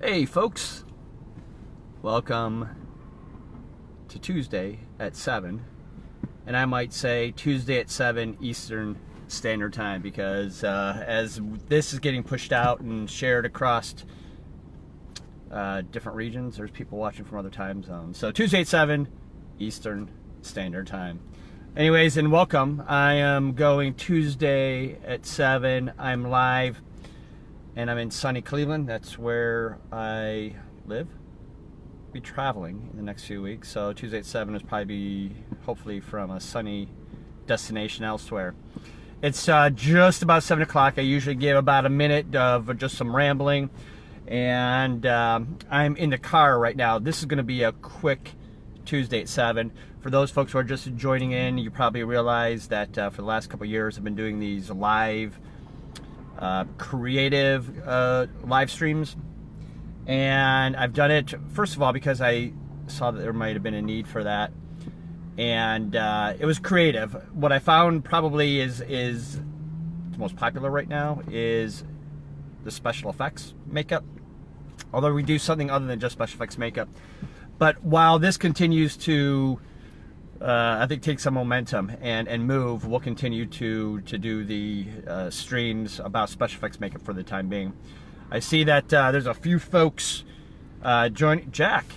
Hey folks, welcome to Tuesday at 7, and I might say Tuesday at 7 Eastern Standard Time because as this is getting pushed out and shared across different regions, there's people watching from other time zones. So Tuesday at 7 Eastern Standard Time. Anyways, and welcome. I am going Tuesday at 7. I'm live. And I'm in sunny Cleveland. That's where I live. I'll be traveling in the next few weeks. So Tuesday at 7 is probably be hopefully from a sunny destination elsewhere. It's just about 7 o'clock. I usually give about a minute of just some rambling. And I'm in the car right now. This is going to be a quick Tuesday at 7. For those folks who are just joining in, you probably realize that for the last couple of years I've been doing these live creative live streams, and I've done it first of all because I saw that there might have been a need for that, and it was creative. What I found probably is the most popular right now is the special effects makeup, although we do something other than just special effects makeup. But while this continues to I think take some momentum and move, we'll continue to do the streams about special effects makeup for the time being. I see that there's a few folks joining. Jack,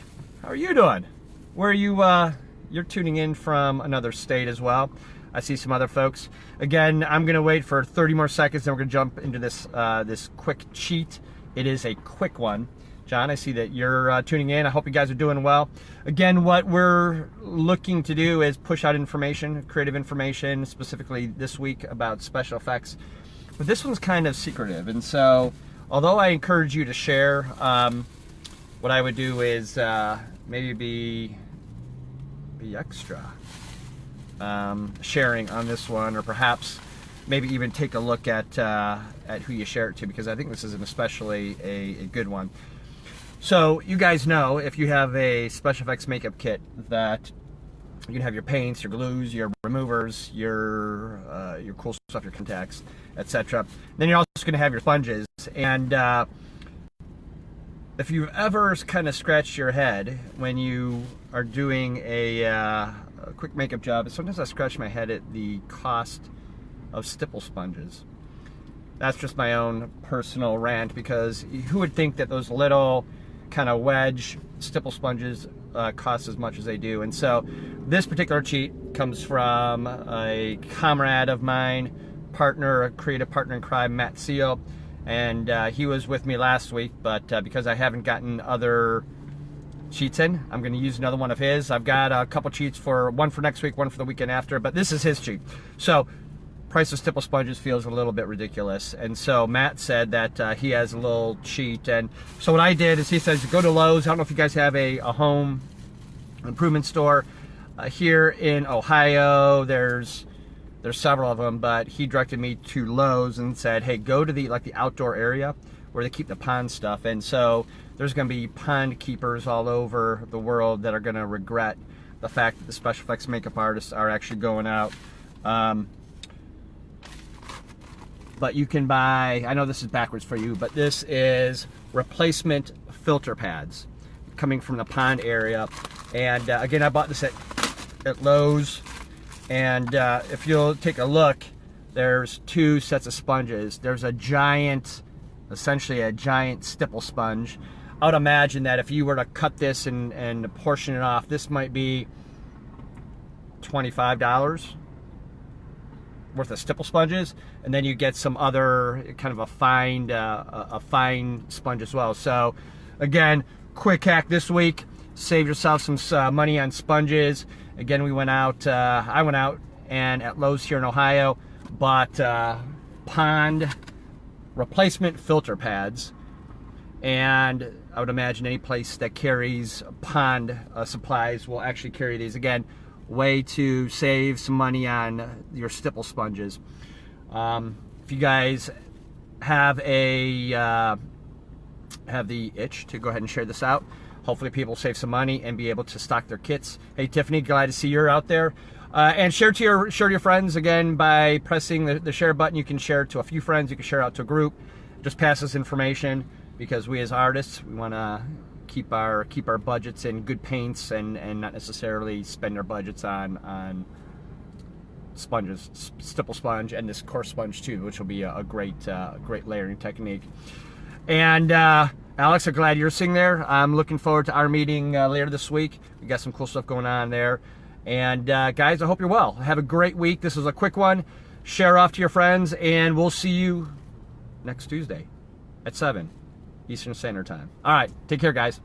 how are you doing? Where are you? You're tuning in from another state as well. I see some other folks. Again, I'm gonna wait for 30 more seconds, then we're gonna jump into this this quick cheat. It is a quick one. John, I see that you're tuning in. I hope you guys are doing well. Again, what we're looking to do is push out information, creative information, specifically this week about special effects. But this one's kind of secretive, and so although I encourage you to share, what I would do is maybe be extra sharing on this one, or perhaps maybe even take a look at who you share it to, because I think this is an especially a good one. So you guys know, if you have a special effects makeup kit, that you can have your paints, your glues, your removers, your cool stuff, your contacts, etc. Then you're also going to have your sponges. And if you've ever kind of scratched your head when you are doing a quick makeup job, sometimes I scratch my head at the cost of Stipple sponges. That's just my own personal rant, because who would think that those little kind of wedge Stipple sponges cost as much as they do? And so this particular cheat comes from a comrade of mine, a creative partner in crime, Matt Seel, and he was with me last week, but because I haven't gotten other cheats in, I'm going to use another one of his. I've got a couple cheats, one for next week, one for the weekend after, but this is his cheat. So price of Stipple sponges feels a little bit ridiculous, and so Matt said that he has a little cheat. And so what I did is, he says, go to Lowe's. I don't know if you guys have a home improvement store here in Ohio. There's several of them, but he directed me to Lowe's and said, hey, go to the outdoor area where they keep the pond stuff. And so there's going to be pond keepers all over the world that are going to regret the fact that the special effects makeup artists are actually going out. But you can buy, I know this is backwards for you, but this is replacement filter pads coming from the pond area. And again, I bought this at Lowe's. And if you'll take a look, there's two sets of sponges. There's a giant, essentially a giant Stipple sponge. I would imagine that if you were to cut this and portion it off, this might be $25 worth of Stipple sponges, and then you get some other kind of a fine sponge as well. So again, quick hack this week: save yourself some money on sponges. Again, we went out, I went out and at Lowe's here in Ohio bought pond replacement filter pads, and I would imagine any place that carries pond supplies will actually carry these. Again, way to save some money on your Stipple sponges. If you guys have the itch to go ahead and share this out, hopefully people save some money and be able to stock their kits. Hey Tiffany, glad to see you're out there. And share to your friends, again, by pressing the share button. You can share it to a few friends, you can share it out to a group. Just pass this information because we as artists, we want to keep our budgets in good paints and not necessarily spend our budgets on sponges, stipple sponge, and this coarse sponge too, which will be a great layering technique. And Alex, I'm glad you're sitting there. I'm looking forward to our meeting later this week. We got some cool stuff going on there. And guys, I hope you're well. Have a great week. This was a quick one. Share off to your friends, and we'll see you next Tuesday at 7 Eastern Standard Time. All right, take care, guys.